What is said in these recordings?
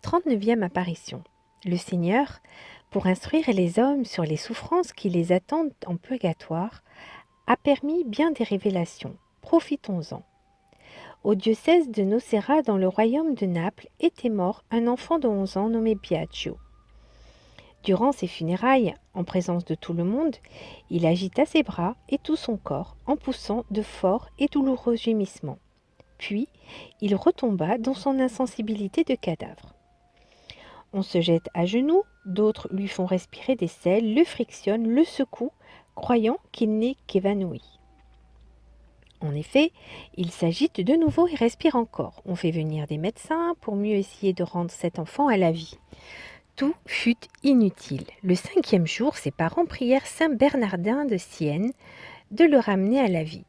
39e apparition. Le Seigneur, pour instruire les hommes sur les souffrances qui les attendent en purgatoire, a permis bien des révélations. Profitons-en. Au diocèse de Nocera, dans le royaume de Naples, était mort un enfant de 11 ans nommé Biagio. Durant ses funérailles, en présence de tout le monde, il agita ses bras et tout son corps en poussant de forts et douloureux gémissements. Puis, il retomba dans son insensibilité de cadavre. On se jette à genoux, d'autres lui font respirer des sels, le frictionnent, le secouent, croyant qu'il n'est qu'évanoui. En effet, il s'agite de nouveau et respire encore. On fait venir des médecins pour mieux essayer de rendre cet enfant à la vie. Tout fut inutile. Le 5e jour, ses parents prièrent saint Bernardin de Sienne de le ramener à la vie.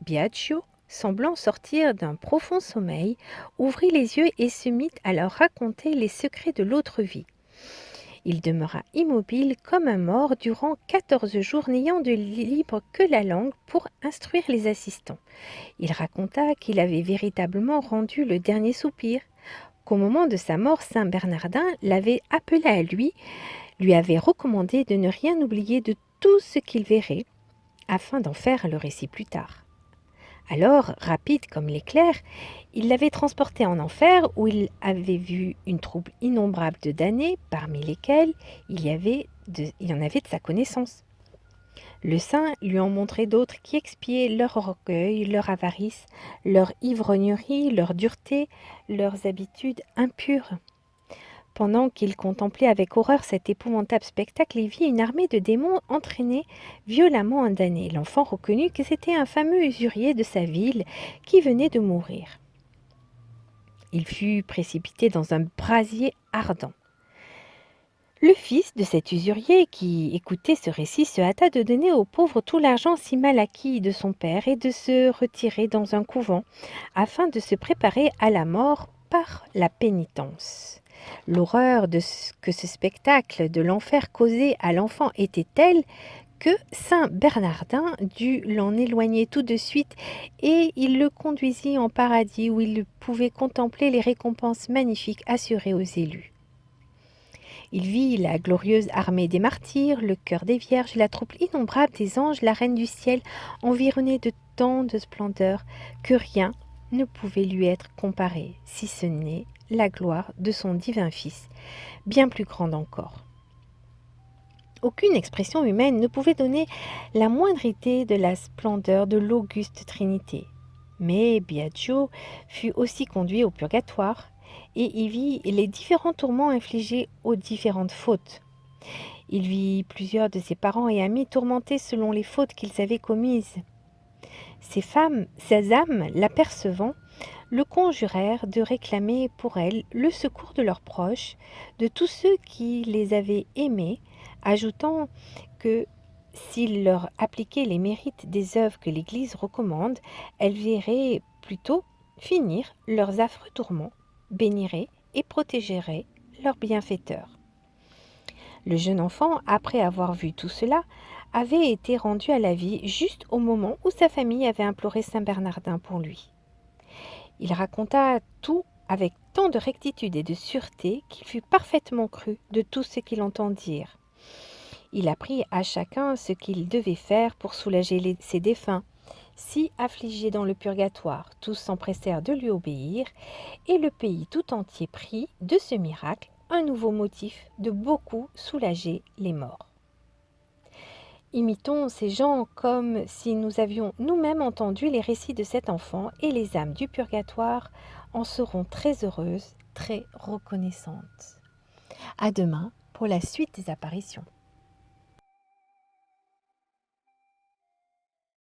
Biagio, semblant sortir d'un profond sommeil, ouvrit les yeux et se mit à leur raconter les secrets de l'autre vie. Il demeura immobile comme un mort durant 14 jours, n'ayant de libre que la langue pour instruire les assistants. Il raconta qu'il avait véritablement rendu le dernier soupir, qu'au moment de sa mort, saint Bernardin l'avait appelé à lui avait recommandé de ne rien oublier de tout ce qu'il verrait, afin d'en faire le récit plus tard. Alors, rapide comme l'éclair, il l'avait transporté en enfer où il avait vu une troupe innombrable de damnés, parmi lesquels il y en avait de sa connaissance. Le saint lui en montrait d'autres qui expiaient leur orgueil, leur avarice, leur ivrognerie, leur dureté, leurs habitudes impures. Pendant qu'il contemplait avec horreur cet épouvantable spectacle, il vit une armée de démons entraîner violemment un damné. L'enfant reconnut que c'était un fameux usurier de sa ville qui venait de mourir. Il fut précipité dans un brasier ardent. Le fils de cet usurier qui écoutait ce récit se hâta de donner aux pauvres tout l'argent si mal acquis de son père et de se retirer dans un couvent afin de se préparer à la mort par la pénitence. L'horreur que ce spectacle de l'enfer causait à l'enfant était telle que saint Bernardin dut l'en éloigner tout de suite et il le conduisit en paradis où il pouvait contempler les récompenses magnifiques assurées aux élus. Il vit la glorieuse armée des martyrs, le chœur des vierges, la troupe innombrable des anges, la reine du ciel, environnée de tant de splendeur que rien ne pouvait lui être comparé, si ce n'est la gloire de son divin Fils, bien plus grande encore. Aucune expression humaine ne pouvait donner la moindre idée de la splendeur de l'auguste Trinité. Mais Biagio fut aussi conduit au purgatoire et y vit les différents tourments infligés aux différentes fautes. Il vit plusieurs de ses parents et amis tourmentés selon les fautes qu'ils avaient commises. Ces âmes, l'apercevant, le conjurèrent de réclamer pour elles le secours de leurs proches, de tous ceux qui les avaient aimés, ajoutant que s'ils leur appliquaient les mérites des œuvres que l'Église recommande, elles verraient plutôt finir leurs affreux tourments, béniraient et protégeraient leurs bienfaiteurs. Le jeune enfant, après avoir vu tout cela, avait été rendu à la vie juste au moment où sa famille avait imploré saint Bernardin pour lui. Il raconta tout avec tant de rectitude et de sûreté qu'il fut parfaitement cru de tout ce qu'il entendirent. Il apprit à chacun ce qu'il devait faire pour soulager ses défunts, si affligés dans le purgatoire. Tous s'empressèrent de lui obéir, et le pays tout entier prit de ce miracle un nouveau motif de beaucoup soulager les morts. Imitons ces gens comme si nous avions nous-mêmes entendu les récits de cet enfant, et les âmes du purgatoire en seront très heureuses, très reconnaissantes. À demain pour la suite des apparitions.